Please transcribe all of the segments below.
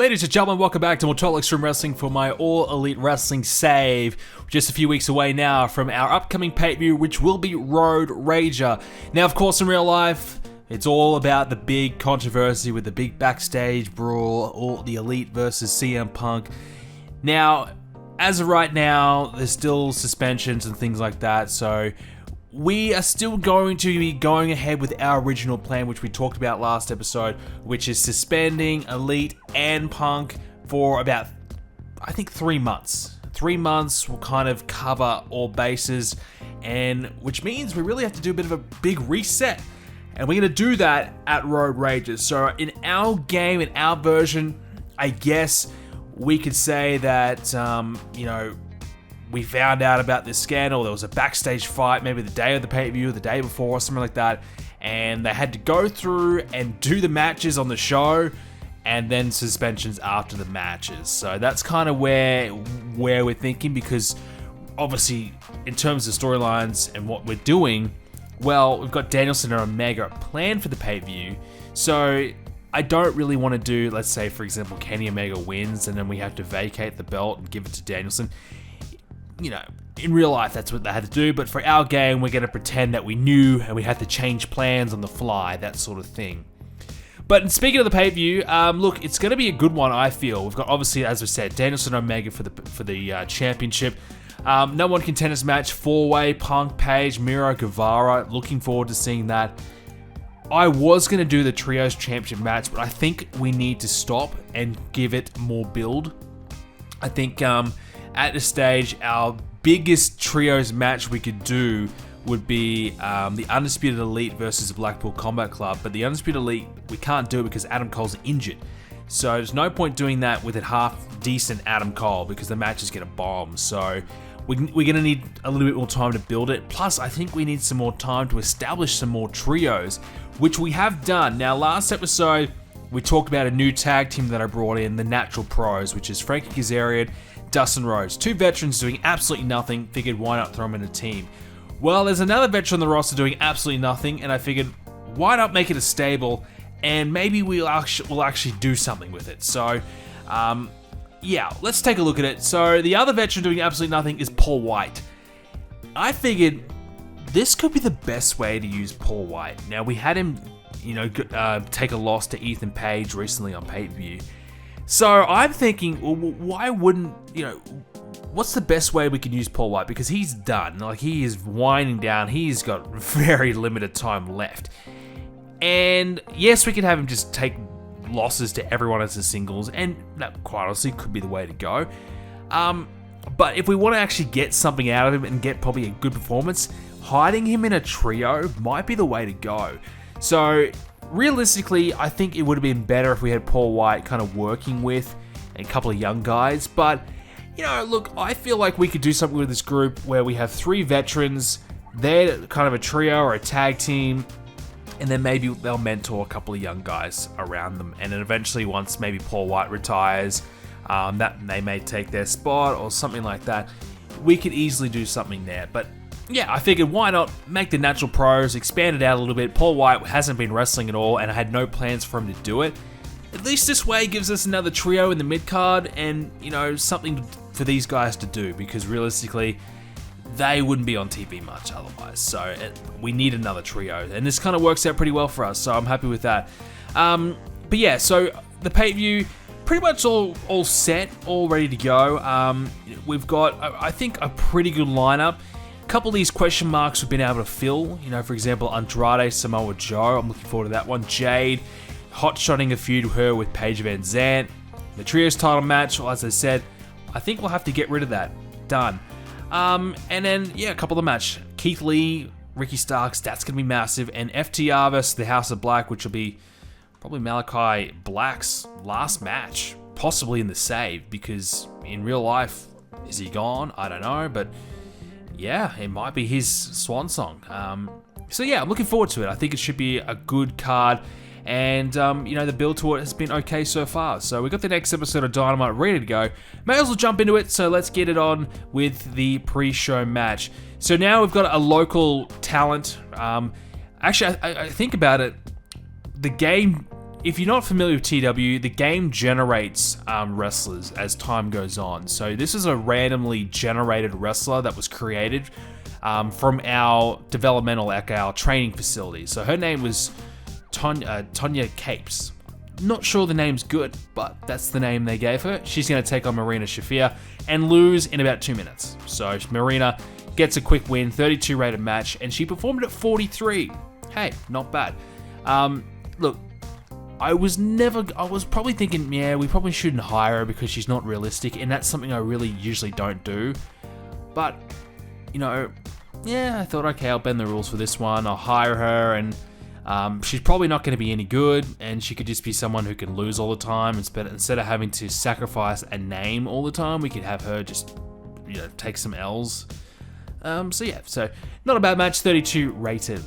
Ladies and gentlemen, welcome back to more Total Extreme Wrestling for my All Elite Wrestling save. Just a few weeks away now from our upcoming pay-per-view, which will be Road Rager. Now, of course, in real life, it's all about the big controversy with the big backstage brawl, All the Elite versus CM Punk. Now, as of right now, there's still suspensions and things like that, so we are still going to be going ahead with our original plan, which we talked about last episode, which is suspending Elite and Punk for about, I think, 3 months. 3 months will kind of cover all bases, and which means we really have to do a bit of a big reset. And we're going to do that at Road Rages. So in our game, in our version, I guess we could say that, we found out about this scandal. There was a backstage fight, maybe the day of the pay-per-view, the day before, or something like that. And they had to go through and do the matches on the show, and then suspensions after the matches. So that's kind of where we're thinking, because obviously, in terms of storylines and what we're doing, well, we've got Danielson and Omega planned for the pay-per-view. So I don't really want to do, let's say, for example, Kenny Omega wins, and then we have to vacate the belt and give it to Danielson. You know, in real life, that's what they had to do, but for our game, we're going to pretend that we knew and we had to change plans on the fly, that sort of thing. But speaking of the pay-per-view, look, it's going to be a good one, I feel. We've got, obviously, as I said, Danielson and Omega for the championship. No one contenders match, 4-way, Punk, Page, Miro, Guevara. Looking forward to seeing that. I was going to do the Trios Championship match, but I think we need to stop and give it more build. I think at this stage, our biggest Trios match we could do would be the Undisputed Elite versus the Blackpool Combat Club, but the Undisputed Elite, we can't do it because Adam Cole's injured. So there's no point doing that with a half-decent Adam Cole, because the match is going to bomb. So we're going to need a little bit more time to build it. Plus, I think we need some more time to establish some more trios, which we have done. Now, last episode, we talked about a new tag team that I brought in, the Natural Pros, which is Frankie Kazarian, Dustin Rhodes. 2 veterans doing absolutely nothing. Figured, why not throw them in a team? Well, there's another veteran on the roster doing absolutely nothing, and I figured, why not make it a stable, and maybe we'll actually do something with it. So, yeah, let's take a look at it. So, the other veteran doing absolutely nothing is Paul White. I figured this could be the best way to use Paul White. Now, we had him, take a loss to Ethan Page recently on pay-per-view. So I'm thinking, well, why wouldn't, what's the best way we can use Paul White? Because he's done. Like, he is winding down. He's got very limited time left. And yes, we could have him just take losses to everyone as a singles, and that, quite honestly, could be the way to go. But if we want to actually get something out of him and get probably a good performance, hiding him in a trio might be the way to go. So realistically, I think it would have been better if we had Paul White kind of working with a couple of young guys. But, look, I feel like we could do something with this group where we have 3 veterans, they're kind of a trio or a tag team, and then maybe they'll mentor a couple of young guys around them. And then eventually, once maybe Paul White retires, that they may take their spot or something like that. We could easily do something there. But yeah, I figured, why not make the Natural Pros, expand it out a little bit. Paul White hasn't been wrestling at all, and I had no plans for him to do it. At least this way gives us another trio in the mid-card and, something for these guys to do, because realistically, they wouldn't be on TV much otherwise. So we need another trio, and this kind of works out pretty well for us, so I'm happy with that. But yeah, so the pay-per-view, pretty much all set, all ready to go. We've got, I think, a pretty good lineup. A couple of these question marks we've been able to fill. For example, Andrade, Samoa Joe. I'm looking forward to that one. Jade, hot-shotting a feud with her with Paige Van Zant. The Trios title match, well, as I said, I think we'll have to get rid of that. Done. And then, yeah, a couple of the match. Keith Lee, Ricky Starks, that's going to be massive. And FTR versus the House of Black, which will be probably Malachi Black's last match. Possibly in the save, because in real life, is he gone? I don't know, but yeah, it might be his swan song. So yeah, I'm looking forward to it. I think it should be a good card. And, the build to it has been okay so far. So we got the next episode of Dynamite ready to go. May as well jump into it, so let's get it on with the pre-show match. So now we've got a local talent. Actually, I think about it, the game if you're not familiar with TW, the game generates wrestlers as time goes on. So this is a randomly generated wrestler that was created from our developmental, like our training facility. So her name was Tonya Capes. Not sure the name's good, but that's the name they gave her. She's going to take on Marina Shafir and lose in about 2 minutes. So Marina gets a quick win, 32 rated match, and she performed at 43. Hey, not bad. Look, I was probably thinking, yeah, we probably shouldn't hire her because she's not realistic, and that's something I really usually don't do. But, I thought, okay, I'll bend the rules for this one. I'll hire her, and she's probably not going to be any good, and she could just be someone who can lose all the time. Instead of having to sacrifice a name all the time, we could have her just, take some L's. So not a bad match, 32 rated.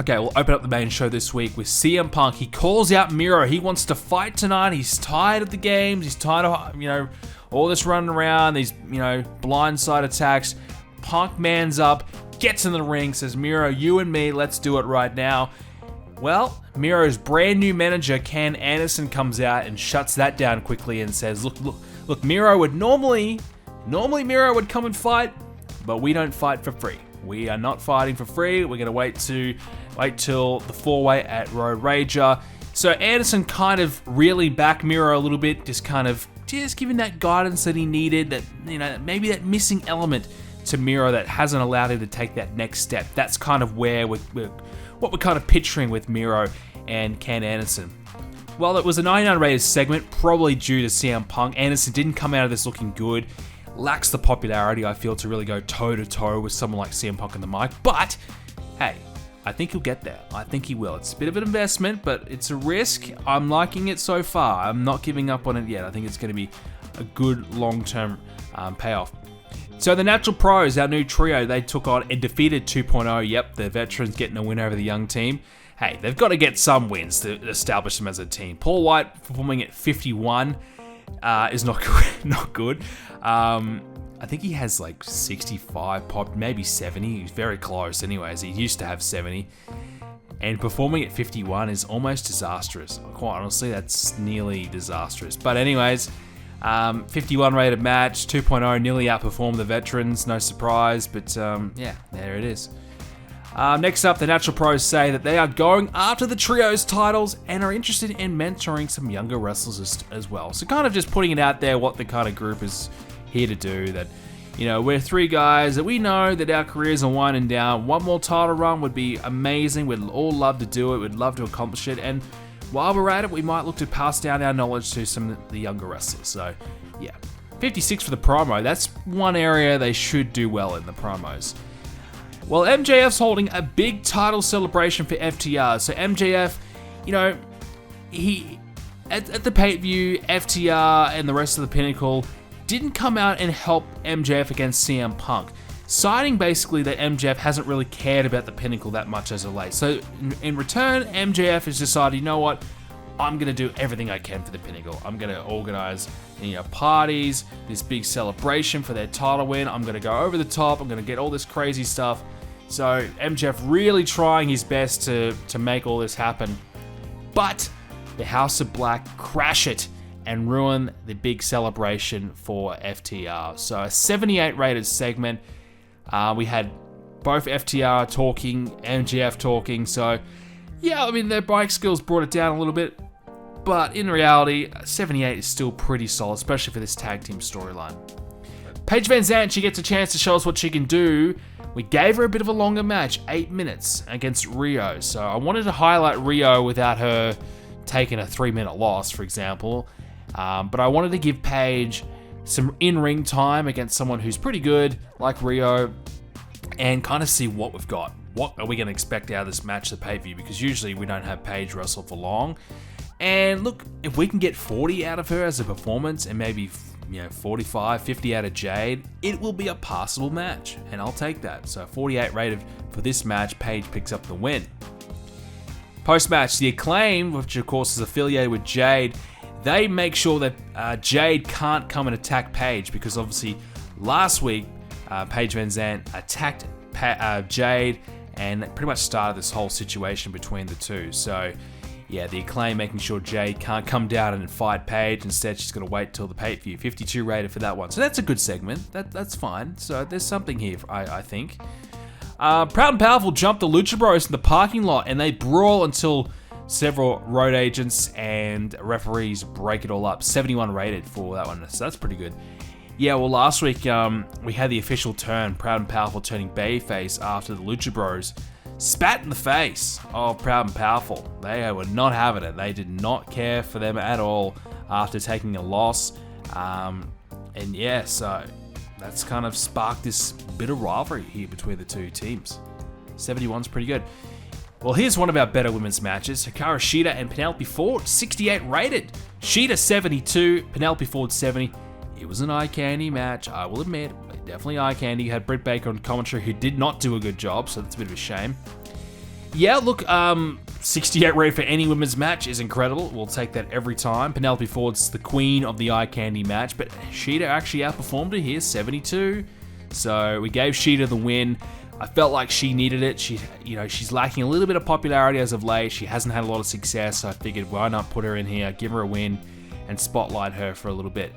Okay, we'll open up the main show this week with CM Punk. He calls out Miro. He wants to fight tonight. He's tired of the games. He's tired of, all this running around, these, blindside attacks. Punk mans up, gets in the ring, says, Miro, you and me, let's do it right now. Well, Miro's brand new manager, Ken Anderson, comes out and shuts that down quickly and says, look, Miro would normally Miro would come and fight, but we don't fight for free. We are not fighting for free. We're going to wait till the 4-way at Road Rager. So Anderson kind of reeling back Miro a little bit, just giving that guidance that he needed, that, maybe that missing element to Miro that hasn't allowed him to take that next step. That's kind of where what we're kind of picturing with Miro and Ken Anderson. Well, it was a 99 rated segment, probably due to CM Punk. Anderson didn't come out of this looking good. Lacks the popularity, I feel, to really go toe-to-toe with someone like CM Punk on the mic. But, hey, I think he'll get there. I think he will. It's a bit of an investment, but it's a risk. I'm liking it so far. I'm not giving up on it yet. I think it's going to be a good long-term payoff. So the Natural Pros, our new trio, they took on and defeated 2.0. Yep, the veterans getting a win over the young team. Hey, they've got to get some wins to establish them as a team. Paul White performing at 51 is not good. I think he has like 65 pop, maybe 70. He's very close anyways. He used to have 70. And performing at 51 is almost disastrous. Quite honestly, that's nearly disastrous. But anyways, 51 rated match, 2.0 nearly outperformed the veterans. No surprise, but there it is. Next up, the Natural Pros say that they are going after the trios titles and are interested in mentoring some younger wrestlers as well. So kind of just putting it out there what the kind of group is here to do. That, we're three guys that we know that our careers are winding down. One more title run would be amazing. We'd all love to do it. We'd love to accomplish it. And while we're at it, we might look to pass down our knowledge to some of the younger wrestlers. So, yeah. 56 for the promo. That's one area they should do well in, the promos. Well, MJF's holding a big title celebration for FTR. So MJF, he at the pay-per-view, FTR and the rest of the Pinnacle didn't come out and help MJF against CM Punk, citing basically that MJF hasn't really cared about the Pinnacle that much as of late. So in return, MJF has decided, you know what? I'm going to do everything I can for the Pinnacle. I'm going to organize parties, this big celebration for their title win. I'm going to go over the top. I'm going to get all this crazy stuff. So MJF really trying his best to make all this happen. But the House of Black crash it and ruin the big celebration for FTR. So a 78 rated segment. We had both FTR talking, MJF talking. So yeah, their bike skills brought it down a little bit. But in reality, 78 is still pretty solid, especially for this tag team storyline. Paige Van Zandt, she gets a chance to show us what she can do. We gave her a bit of a longer match, 8 minutes, against Rio. So I wanted to highlight Rio without her taking a 3-minute loss, for example. But I wanted to give Paige some in-ring time against someone who's pretty good, like Rio, and kind of see what we've got. What are we going to expect out of this match, the pay-per-view? Because usually we don't have Paige wrestle for long. And look, if we can get 40 out of her as a performance and maybe 45, 50 out of Jade, it will be a passable match, and I'll take that. So 48 rated for this match. Paige picks up the win. Post-match, the Acclaim, which of course is affiliated with Jade, they make sure that Jade can't come and attack Paige, because obviously last week Paige Van Zandt attacked Jade and pretty much started this whole situation between the two. So yeah, the Acclaim making sure Jade can't come down and fight Paige. Instead, she's going to wait till the pay-per-view. 52 rated for that one. So that's a good segment. That's fine. So there's something here, I think. Proud and Powerful jump the Lucha Bros in the parking lot, and they brawl until several road agents and referees break it all up. 71 rated for that one. So that's pretty good. Yeah, well, last week we had the official turn. Proud and Powerful turning babyface after the Lucha Bros spat in the face of Proud and Powerful. They were not having it. They did not care for them at all after taking a loss. And yeah, so that's kind of sparked this bit of rivalry here between the two teams. 71's pretty good. Well, here's one of our better women's matches. Hikaru Shida and Penelope Ford, 68 rated. Shida 72, Penelope Ford 70. It was an eye candy match, I will admit. Definitely eye candy. You had Britt Baker on commentary who did not do a good job, so that's a bit of a shame. Yeah, look, 68 rated for any women's match is incredible. We'll take that every time. Penelope Ford's the queen of the eye candy match, but Shida actually outperformed her here, 72. So we gave Shida the win. I felt like she needed it. She's lacking a little bit of popularity as of late. She hasn't had a lot of success, so I figured why not put her in here, give her a win, and spotlight her for a little bit.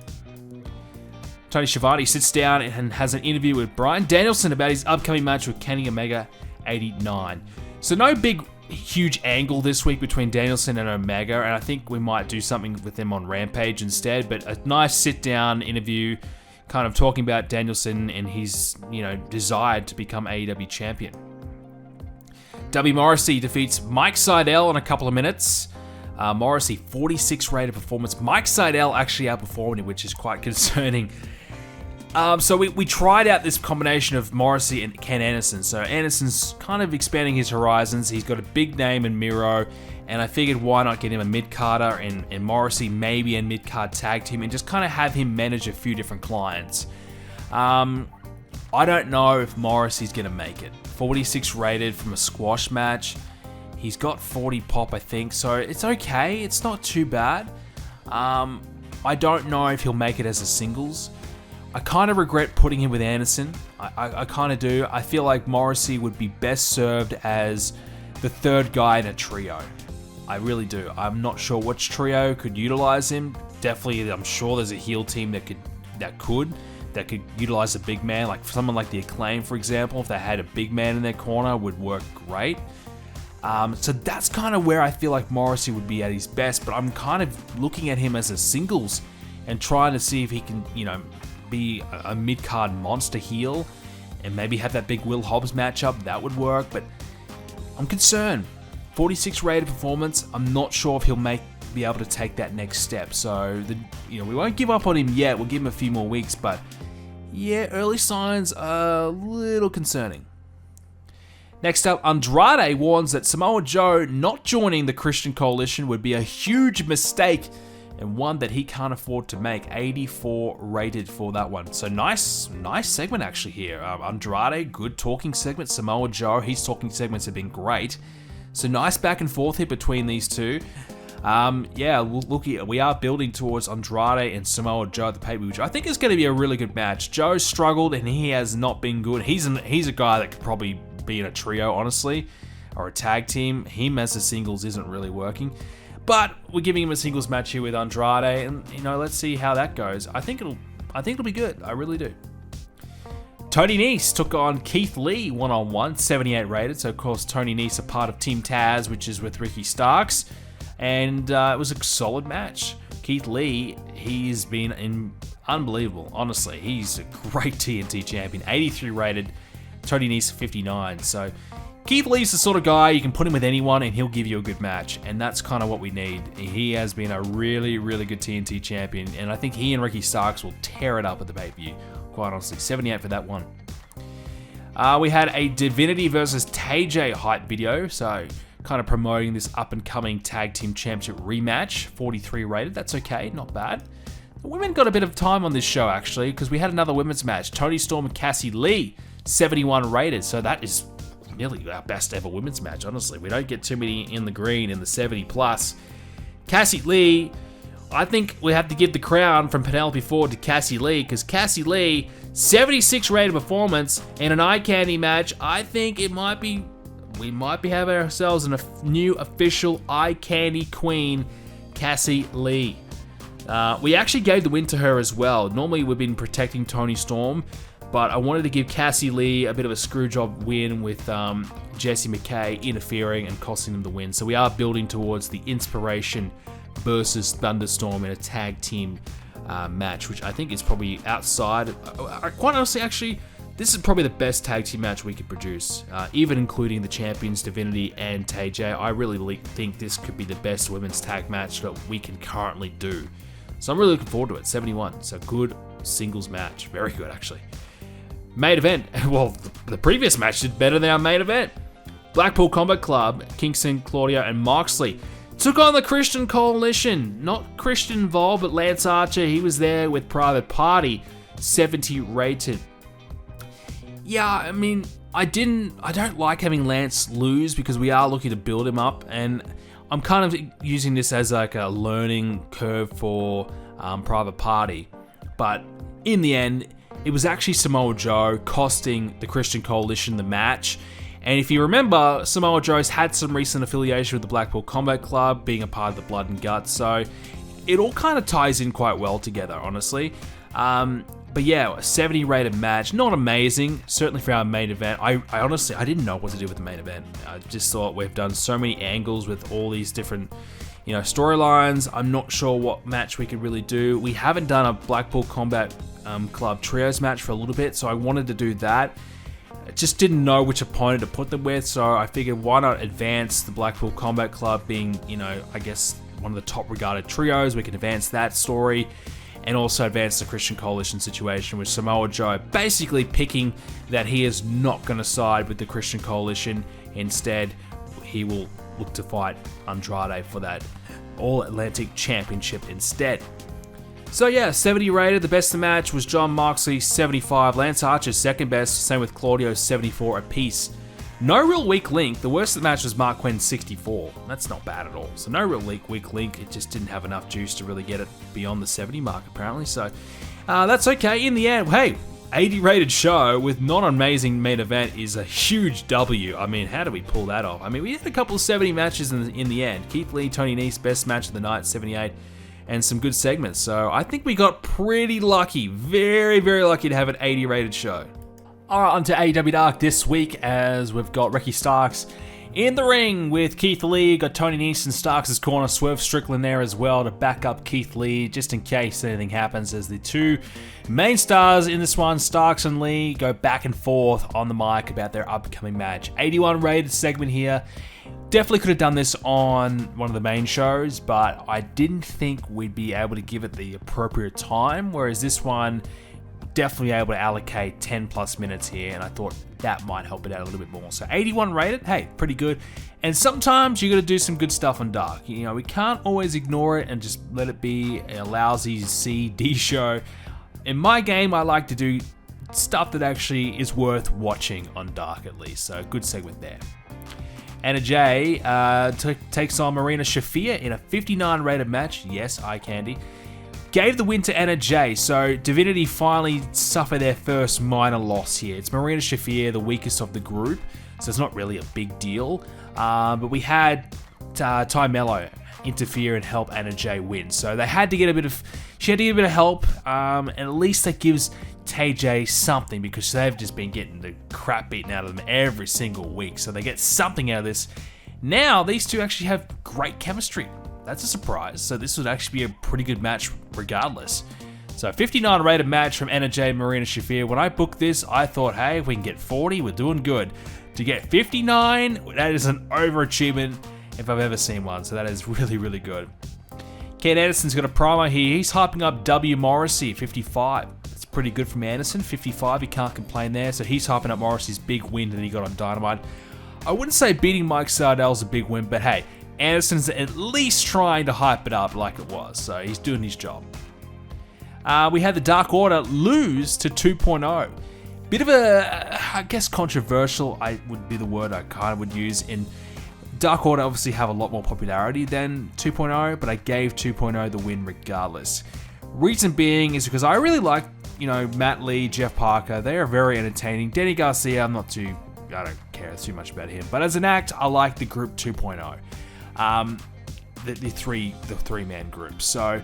Tony Schiavone sits down and has an interview with Bryan Danielson about his upcoming match with Kenny Omega 89. So no big, huge angle this week between Danielson and Omega, and I think we might do something with them on Rampage instead, but a nice sit-down interview kind of talking about Danielson and his, desire to become AEW champion. W. Morrissey defeats Mike Sydal in a couple of minutes. Morrissey, 46 rated performance. Mike Sydal actually outperformed him, which is quite concerning. So we tried out this combination of Morrissey and Ken Anderson. So Anderson's kind of expanding his horizons. He's got a big name in Miro, and I figured why not get him a mid-carder and Morrissey maybe a mid-card tag team and just kind of have him manage a few different clients. I don't know if Morrissey's going to make it. 46 rated from a squash match. He's got 40 pop, I think, so it's okay. It's not too bad. I don't know if he'll make it as a singles. I kind of regret putting him with Anderson. I kind of do. I feel like Morrissey would be best served as the third guy in a trio. I really do. I'm not sure which trio could utilize him. Definitely, I'm sure there's a heel team that could utilize a big man, like someone like the Acclaim, for example. If they had a big man in their corner, would work great. So that's kind of where I feel like Morrissey would be at his best, but I'm kind of looking at him as a singles and trying to see if he can, be a mid-card monster heel and maybe have that big Will Hobbs matchup. That would work, but I'm concerned. 46 rated performance. I'm not sure if he'll be able to take that next step. So, we won't give up on him yet. We'll give him a few more weeks, but yeah, early signs are a little concerning. Next up, Andrade warns that Samoa Joe not joining the Christian Coalition would be a huge mistake and one that he can't afford to make. 84 rated for that one. So nice segment actually here. Andrade, good talking segment. Samoa Joe, his talking segments have been great. So nice back and forth here between these two. Look, we are building towards Andrade and Samoa Joe at the pay-per-view, which I think is going to be a really good match. Joe struggled and he has not been good. He's a guy that could probably be in a trio, honestly, or a tag team. Him as a singles isn't really working. But we're giving him a singles match here with Andrade, and let's see how that goes. I think it'll be good. I really do. Tony Nese took on Keith Lee one-on-one, 78 rated. So of course Tony Nese a part of Team Taz, which is with Ricky Starks, and it was a solid match. Keith Lee, he's been unbelievable. Honestly, he's a great TNT champion. 83 rated. Tony Nese 59. So Keith Lee's the sort of guy you can put him with anyone and he'll give you a good match, and that's kind of what we need. He has been a really, really good TNT champion, and I think he and Ricky Starks will tear it up at the pay-per-view, quite honestly. 78 for that one. We had a Divinity versus TJ hype video, so kind of promoting this up-and-coming Tag Team Championship rematch. 43 rated, that's okay, not bad. The women got a bit of time on this show, actually, because we had another women's match. Toni Storm and Cassie Lee, 71 rated, so that is nearly our best ever women's match, honestly. We don't get too many in the green in the 70 plus. Cassie Lee, I think we have to give the crown from Penelope Ford to Cassie Lee, because Cassie Lee, 76 rated performance in an eye candy match. I think it might be we might be having ourselves a new official eye candy queen, Cassie Lee. We actually gave the win to her as well. Normally we've been protecting Toni Storm, but I wanted to give Cassie Lee a bit of a screwjob win with Jessie McKay interfering and costing them the win. So we are building towards the Inspiration versus Thunderstorm in a tag team match, which I think is probably outside. Quite honestly, actually, this is probably the best tag team match we could produce, even including the champions Divinity and TJ. I really think this could be the best women's tag match that we can currently do. So I'm really looking forward to it. 71, so good singles match, very good actually. Main event, well, the previous match did better than our main event. Blackpool Combat Club, Kingston, Claudio, and Moxley took on the Christian Coalition. Not Christian involved, but Lance Archer, he was there with Private Party, 70 rated. Yeah, I mean, I don't like having Lance lose because we are looking to build him up, and I'm kind of using this as like a learning curve for Private Party. But in the end, it was actually Samoa Joe costing the Christian Coalition the match. And if you remember, Samoa Joe's had some recent affiliation with the Blackpool Combat Club, being a part of the Blood and Guts, so it all kind of ties in quite well together, honestly. But yeah, a 70 rated match, not amazing, certainly for our main event. I honestly, I didn't know what to do with the main event. I just thought we've done so many angles with all these different, storylines. I'm not sure what match we could really do. We haven't done a Blackpool Combat Club Trios match for a little bit, so I wanted to do that. I just didn't know which opponent to put them with, so I figured why not advance the Blackpool Combat Club being, I guess one of the top regarded trios. We can advance that story and also advance the Christian Coalition situation with Samoa Joe basically picking that he is not going to side with the Christian Coalition. Instead, he will look to fight Andrade for that All-Atlantic Championship instead. So yeah, 70 rated. The best of the match was Jon Moxley, 75. Lance Archer's second best, same with Claudio, 74 apiece. No real weak link. The worst of the match was Mark Quinn, 64. That's not bad at all. So no real weak link. It just didn't have enough juice to really get it beyond the 70 mark, apparently. So that's okay. In the end, hey, 80 rated show with not an amazing main event is a huge W. I mean, how do we pull that off? I mean, we had a couple of 70 matches in the end. Keith Lee, Tony Nese, best match of the night, 78. And some good segments. So I think we got pretty lucky. Very, very lucky to have an 80 rated show. Alright, on to AEW Dark this week as we've got Ricky Starks in the ring with Keith Lee. Got Tony Nese in Starks' corner. Swerve Strickland there as well to back up Keith Lee just in case anything happens, as the two main stars in this one, Starks and Lee, go back and forth on the mic about their upcoming match. 81 rated segment here. Definitely could have done this on one of the main shows, but I didn't think we'd be able to give it the appropriate time, whereas this one, definitely able to allocate 10 plus minutes here, and I thought that might help it out a little bit more. So 81 rated, hey, pretty good. And sometimes you got to do some good stuff on Dark. We can't always ignore it and just let it be a lousy C, D show. In my game, I like to do stuff that actually is worth watching on Dark at least. So good segment there. Anna Jay takes on Marina Shafir in a 59 rated match. Yes, eye candy. Gave the win to Anna Jay, so Divinity finally suffer their first minor loss here. It's Marina Shafir, the weakest of the group, so it's not really a big deal. But we had Ty Mello interfere and help Anna Jay win, so they had to get she had to get a bit of help, and at least that gives TJ something, because they've just been getting the crap beaten out of them every single week, so they get something out of this. Now, these two actually have great chemistry. That's a surprise. So this would actually be a pretty good match regardless. So 59 rated match from Anna Jay and Marina Shafir. When I booked this, I thought, hey, if we can get 40, we're doing good. To get 59, that is an overachievement if I've ever seen one. So that is really, really good. Ken Anderson's got a promo here. He's hyping up W. Morrissey, 55. That's pretty good from Anderson. 55, you can't complain there. So he's hyping up Morrissey's big win that he got on Dynamite. I wouldn't say beating Mike Sardell's a big win, but hey, Anderson's at least trying to hype it up like it was, so he's doing his job. We had the Dark Order lose to 2.0. Bit of a, I guess, controversial, would be the word I kind of would use. In Dark Order obviously have a lot more popularity than 2.0, but I gave 2.0 the win regardless. Reason being is because I really like, Matt Lee, Jeff Parker. They are very entertaining. Danny Garcia, I don't care too much about him. But as an act, I like the group 2.0. The three-man group. So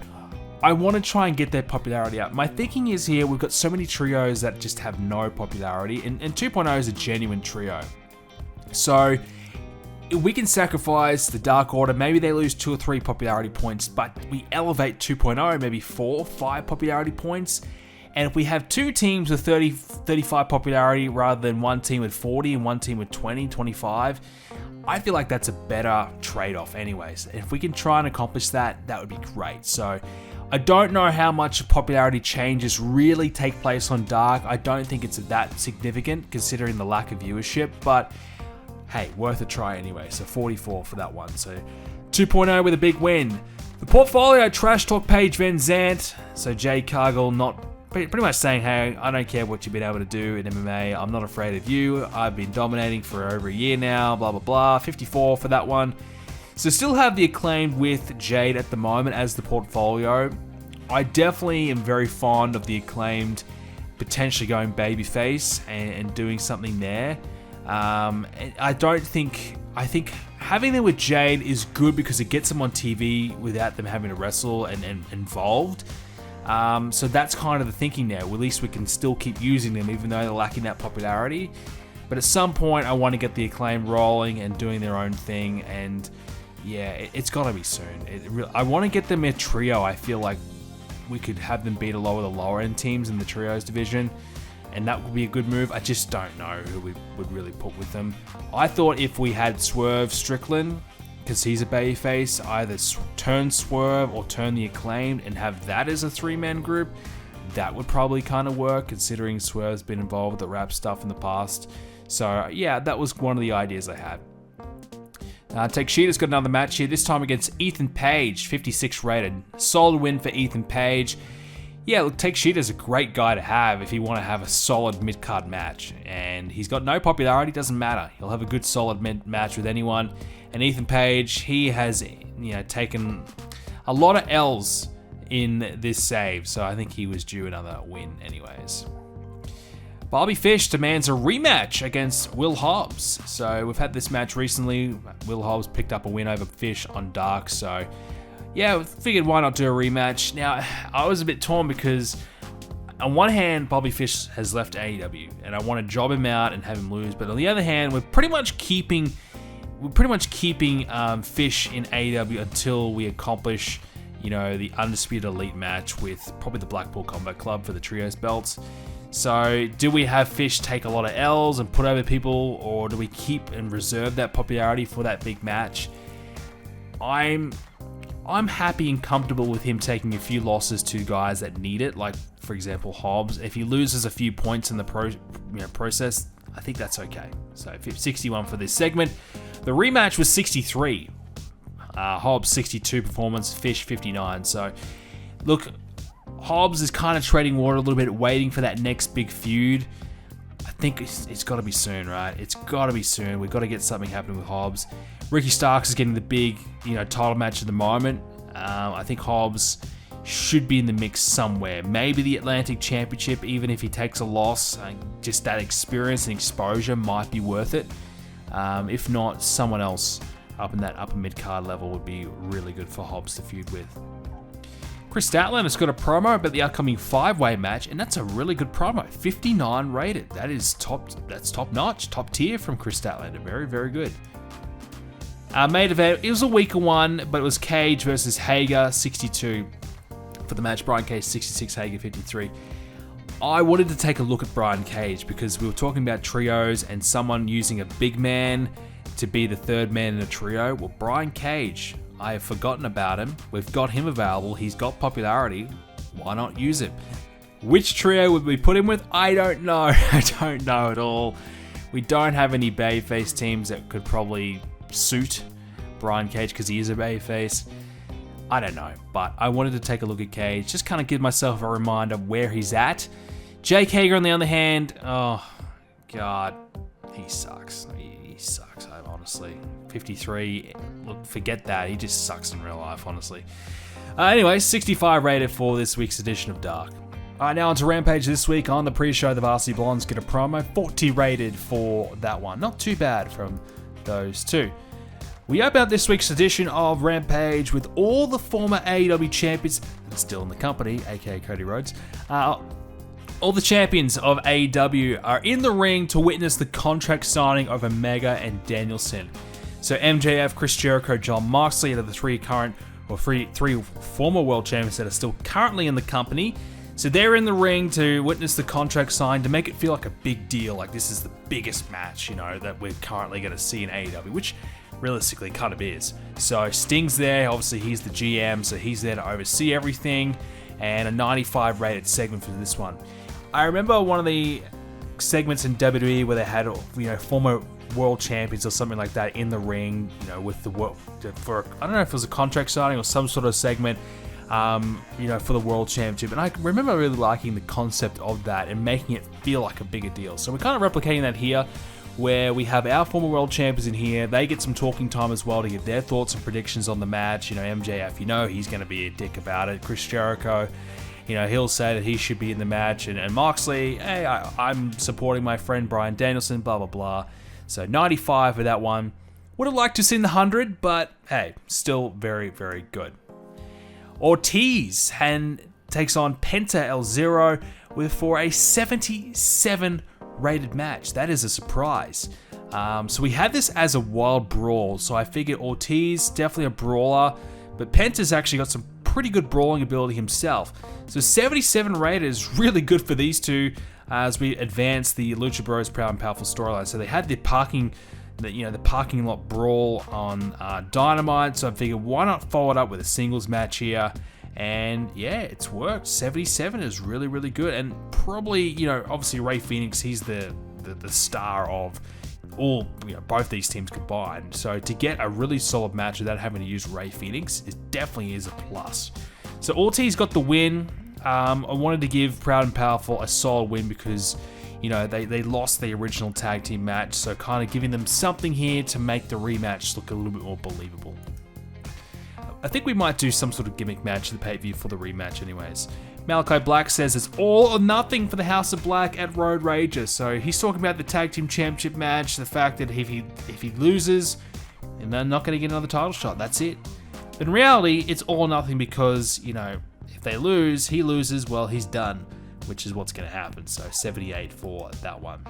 I want to try and get their popularity up. My thinking is here, we've got so many trios that just have no popularity, and 2.0 is a genuine trio. So if we can sacrifice the Dark Order, maybe they lose 2 or 3 popularity points, but we elevate 2.0, maybe 4 or 5 popularity points. And if we have 2 teams with 30, 35 popularity rather than one team with 40 and one team with 20, 25, I feel like that's a better trade-off anyways. And if we can try and accomplish that, that would be great. So I don't know how much popularity changes really take place on Dark. I don't think it's that significant considering the lack of viewership, but hey, worth a try anyway. So 44 for that one. So 2.0 with a big win. The portfolio, Trash Talk Page Van Zant. So Jay Cargill pretty much saying, hey, I don't care what you've been able to do in MMA. I'm not afraid of you. I've been dominating for over a year now, blah, blah, blah. 54 for that one. So still have the Acclaimed with Jade at the moment as the portfolio. I definitely am very fond of the Acclaimed potentially going babyface and doing something there. I think having them with Jade is good because it gets them on TV without them having to wrestle and involved. So that's kind of the thinking now. At least we can still keep using them even though they're lacking that popularity. But at some point, I want to get the Acclaim rolling and doing their own thing. And yeah, it's got to be soon. I want to get them a trio. I feel like we could have them beat a lot of the lower end teams in the trios division. And that would be a good move. I just don't know who we would really put with them. I thought if we had Swerve Strickland, because he's a babyface, either turn Swerve or turn the Acclaimed and have that as a 3-man group, that would probably kind of work considering Swerve's been involved with the rap stuff in the past. So yeah, that was one of the ideas I had. Takeshita's got another match here, this time against Ethan Page, 56 rated. Solid win for Ethan Page. Yeah, look, Takeshita's a great guy to have if you want to have a solid mid-card match. And he's got no popularity, doesn't matter. He'll have a good solid match with anyone. And Ethan Page, he has taken a lot of L's in this save, so I think he was due another win anyways. Bobby Fish demands a rematch against Will Hobbs. So we've had this match recently. Will Hobbs picked up a win over Fish on Dark, so yeah, figured why not do a rematch. Now, I was a bit torn because on one hand, Bobby Fish has left AEW, and I want to job him out and have him lose, but on the other hand, we're pretty much keeping Fish in AEW until we accomplish, the Undisputed Elite match with probably the Blackpool Combat Club for the Trios belts. So, do we have Fish take a lot of L's and put over people, or do we keep and reserve that popularity for that big match? I'm happy and comfortable with him taking a few losses to guys that need it, like, for example, Hobbs. If he loses a few points in the process, I think that's okay. So 61 for this segment. The rematch was 63. Hobbs 62 performance, Fish 59. So look, Hobbs is kind of treading water a little bit, waiting for that next big feud. I think it's got to be soon, right? It's got to be soon. We've got to get something happening with Hobbs. Ricky Starks is getting the big, title match at the moment. I think Hobbs should be in the mix somewhere. Maybe the Atlantic Championship, even if he takes a loss. Just that experience and exposure might be worth it. If not, someone else up in that upper mid-card level would be really good for Hobbs to feud with. Chris Statlander has got a promo about the upcoming 5-way match, and that's a really good promo. 59 rated. That's top notch, top tier from Chris Statlander. Very, very good. Main event, it was a weaker one, but it was Cage versus Hager, 62 for the match. Brian Cage, 66, Hager, 53. I wanted to take a look at Brian Cage because we were talking about trios and someone using a big man to be the third man in a trio. Well, Brian Cage, I have forgotten about him. We've got him available. He's got popularity. Why not use him? Which trio would we put him with? I don't know. I don't know at all. We don't have any babyface teams that could probably suit Brian Cage because he is a babyface. I don't know, but I wanted to take a look at Cage, just kind of give myself a reminder where he's at. Jake Hager, on the other hand, oh god, he sucks. He sucks, honestly. 53, look, forget that. He just sucks in real life, honestly. Anyway, 65 rated for this week's edition of Dark. Alright, now on to Rampage this week. On the pre-show, the Varsity Blondes get a promo, 40 rated for that one. Not too bad from those two. We open up this week's edition of Rampage with all the former AEW champions still in the company, aka Cody Rhodes. All the champions of AEW are in the ring to witness the contract signing of Omega and Danielson. So MJF, Chris Jericho, John Moxley are the three former world champions that are still currently in the company. So they're in the ring to witness the contract signed to make it feel like a big deal, like this is the biggest match, that we're currently going to see in AEW, which realistically kind of is. So Sting's there, obviously he's the GM, so he's there to oversee everything, and a 95 rated segment for this one. I remember one of the segments in WWE where they had, former world champions or something like that in the ring, with the world for, I don't know if it was a contract signing or some sort of segment, for the world championship. And I remember really liking the concept of that and making it feel like a bigger deal. So we're kind of replicating that here, where we have our former world champions in here. They get some talking time as well to give their thoughts and predictions on the match. MJF, he's going to be a dick about it. Chris Jericho, he'll say that he should be in the match. And Moxley, hey, I'm supporting my friend Bryan Danielson, blah, blah, blah. So 95 for that one. Would have liked to see in the 100, but hey, still very, very good. Ortiz takes on Penta El Zero for a 77 rated match. That is a surprise. So we had this as a wild brawl, so I figured Ortiz, definitely a brawler, but Penta's actually got some pretty good brawling ability himself. So 77 rated is really good for these two as we advance the Lucha Bros Proud and Powerful storyline. So they had the parking lot brawl on Dynamite, so I figured why not follow it up with a singles match here. And yeah, it's worked. 77 is really, really good. And probably, obviously Rey Fenix, he's the star of all, both these teams combined. So to get a really solid match without having to use Rey Fenix, it definitely is a plus. So Ortiz got the win. I wanted to give Proud and Powerful a solid win because, they lost the original tag team match. So kind of giving them something here to make the rematch look a little bit more believable. I think we might do some sort of gimmick match at the pay-per-view for the rematch anyways. Malachi Black says it's all or nothing for the House of Black at Road Rager. So he's talking about the tag team championship match, the fact that if he loses, and they're not going to get another title shot, that's it. But in reality, it's all or nothing because, if they lose, he loses, well, he's done, which is what's going to happen. So 78 for that one.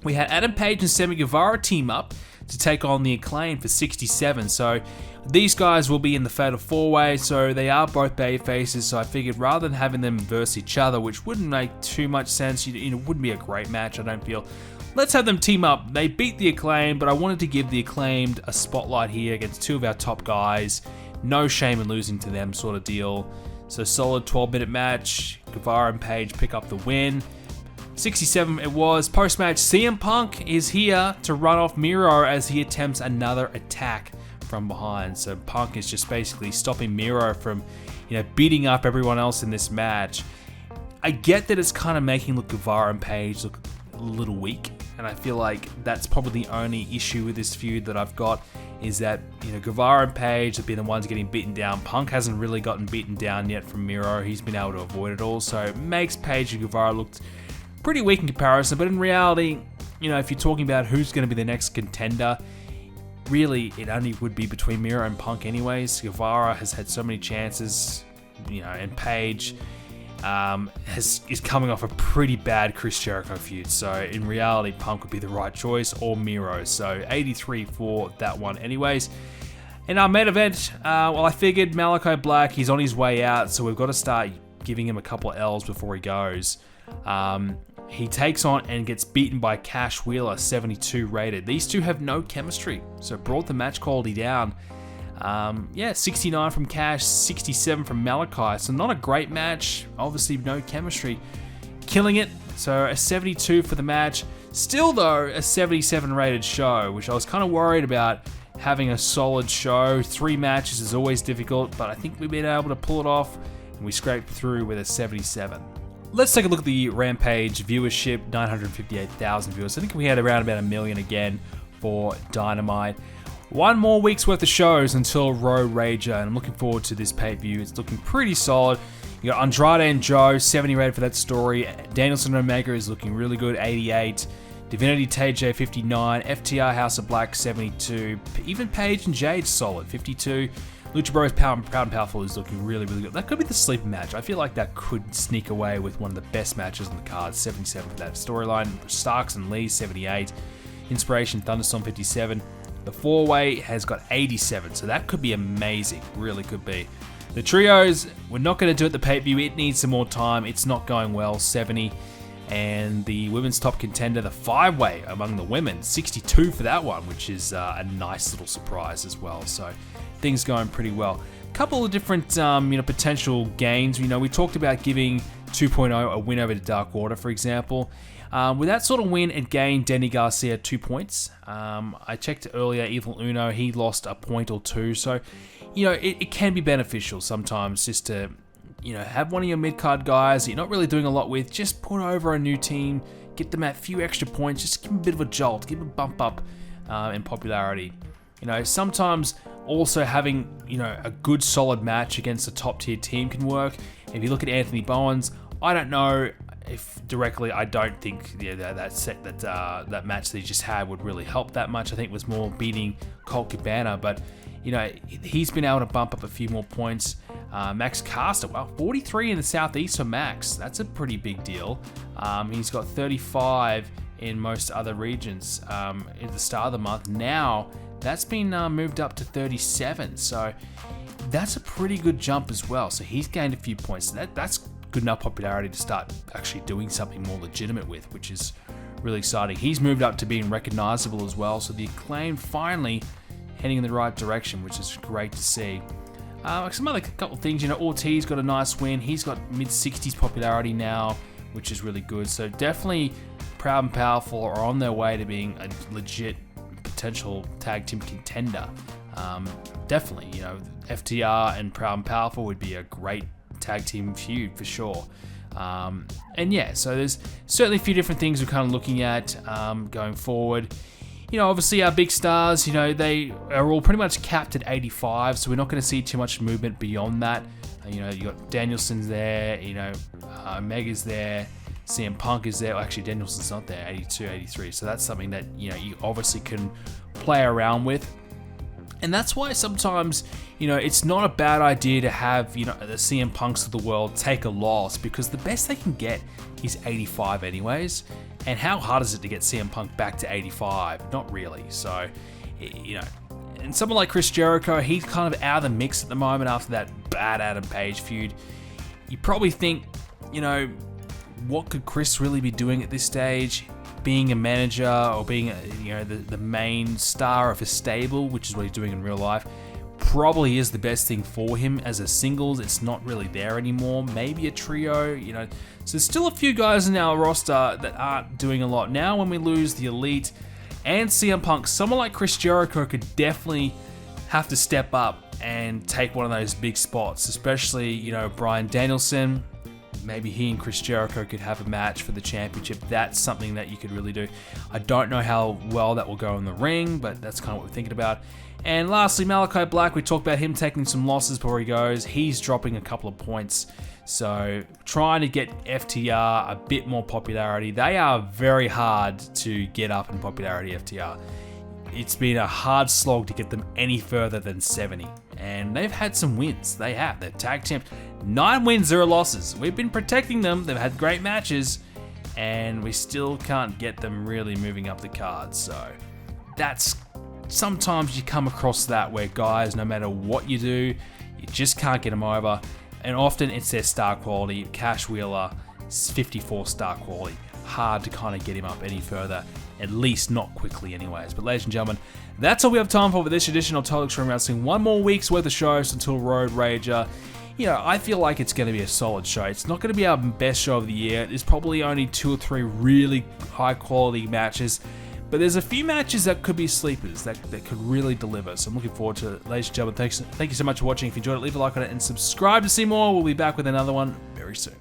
We had Adam Page and Sammy Guevara team up to take on the Acclaim for 67. So these guys will be in the Fatal 4-Way, so they are both bay faces. So I figured rather than having them verse each other, which wouldn't make too much sense, wouldn't be a great match, I don't feel. Let's have them team up. They beat the Acclaim, but I wanted to give the Acclaimed a spotlight here against two of our top guys. No shame in losing to them sort of deal. So solid 12-minute match. Guevara and Page pick up the win. 67 it was. Post-match, CM Punk is here to run off Miro as he attempts another attack from behind. So Punk is just basically stopping Miro from, beating up everyone else in this match. I get that it's kind of making Guevara and Page look a little weak, and I feel like that's probably the only issue with this feud that I've got is that, Guevara and Page have been the ones getting beaten down. Punk hasn't really gotten beaten down yet from Miro. He's been able to avoid it all, so it makes Page and Guevara look pretty weak in comparison, but in reality, if you're talking about who's going to be the next contender, really, it only would be between Miro and Punk anyways. Guevara has had so many chances, and Page is coming off a pretty bad Chris Jericho feud, so in reality, Punk would be the right choice, or Miro, so 83 for that one anyways. In our main event, I figured Malachi Black, he's on his way out, so we've got to start giving him a couple L's before he goes. He takes on and gets beaten by Cash Wheeler, 72 rated. These two have no chemistry, so brought the match quality down. 69 from Cash, 67 from Malachi. So not a great match, obviously no chemistry. Killing it, so a 72 for the match. Still though, a 77 rated show, which I was kind of worried about having a solid show. 3 matches is always difficult, but I think we've been able to pull it off, and we scraped through with a 77. Let's take a look at the Rampage viewership, 958,000 viewers. I think we had around about 1 million again for Dynamite. 1 more week's worth of shows until Road Rager, and I'm looking forward to this pay-per-view. It's looking pretty solid. You got Andrade and Joe, 70 rated for that story. Danielson and Omega is looking really good, 88. Divinity TJ, 59. FTR House of Black, 72. Even Paige and Jade, solid, 52. Lucha Bros Proud and Powerful is looking really, really good. That could be the sleeper match. I feel like that could sneak away with one of the best matches on the card. 77 for that storyline. Starks and Lee, 78. Inspiration Thunderstorm, 57. The 4-way has got 87, so that could be amazing. Really could be. The trios, we're not going to do it the pay-per-view. It needs some more time. It's not going well, 70. And the women's top contender, the 5-way among the women, 62 for that one, which is a nice little surprise as well. So things going pretty well. A couple of different potential gains. We talked about giving 2.0 a win over the Dark Order, for example. With that sort of win, it gained Denny Garcia 2 points. I checked earlier, Evil Uno, he lost a point or two. So, it can be beneficial sometimes just to, have one of your mid-card guys that you're not really doing a lot with, just put over a new team, get them at a few extra points, just give them a bit of a jolt, give them a bump up in popularity. Sometimes also having, a good solid match against a top-tier team can work. If you look at Anthony Bowens, I don't know if directly, I don't think that match that he just had would really help that much. I think it was more beating Colt Cabana, but he's been able to bump up a few more points. Max Caster, 43 in the Southeast for Max. That's a pretty big deal. He's got 35 in most other regions at the start of the month. Now, that's been moved up to 37, so that's a pretty good jump as well. So he's gained a few points. That's good enough popularity to start actually doing something more legitimate with, which is really exciting. He's moved up to being recognizable as well, so the Acclaim finally heading in the right direction, which is great to see. Some other couple things, Ortiz got a nice win. He's got mid-60s popularity now, which is really good. So definitely Proud and Powerful are on their way to being a legit potential tag team contender. Definitely, FTR and Proud and Powerful would be a great tag team feud for sure. So there's certainly a few different things we're kind of looking at going forward. Obviously our big stars, they are all pretty much capped at 85, so we're not going to see too much movement beyond that. You got Danielson's there, Omega's there, CM Punk is there. Well, actually, Danielson's not there, 82, 83, so that's something that, you obviously can play around with. And that's why sometimes, it's not a bad idea to have, the CM Punks of the world take a loss, because the best they can get is 85 anyways. And how hard is it to get CM Punk back to 85? Not really. So, and someone like Chris Jericho, he's kind of out of the mix at the moment after that bad Adam Page feud. You probably think, what could Chris really be doing at this stage? Being a manager or being, the main star of a stable, which is what he's doing in real life, probably is the best thing for him. As a singles, it's not really there anymore. Maybe a trio, So there's still a few guys in our roster that aren't doing a lot. Now when we lose the Elite and CM Punk, someone like Chris Jericho could definitely have to step up and take one of those big spots, especially, Bryan Danielson. Maybe he and Chris Jericho could have a match for the championship. That's something that you could really do. I don't know how well that will go in the ring, but that's kind of what we're thinking about. And lastly, Malachi Black, we talked about him taking some losses before he goes. He's dropping a couple of points. So trying to get FTR a bit more popularity. They are very hard to get up in popularity, FTR. It's been a hard slog to get them any further than 70. And they've had some wins. They have. They're tag champs. 9 wins, 0 losses. We've been protecting them. They've had great matches. And we still can't get them really moving up the card. So that's... Sometimes you come across that where guys, no matter what you do, you just can't get them over. And often it's their star quality. Cash Wheeler, 54 star quality. Hard to kind of get him up any further. At least not quickly anyways. But ladies and gentlemen, that's all we have time for this edition of Total Extreme Wrestling. One more week's worth of shows until Road Rager. I feel like it's going to be a solid show. It's not going to be our best show of the year. There's probably only 2 or 3 really high quality matches. But there's a few matches that could be sleepers that could really deliver. So I'm looking forward to it. Ladies and gentlemen, thank you so much for watching. If you enjoyed it, leave a like on it and subscribe to see more. We'll be back with another one very soon.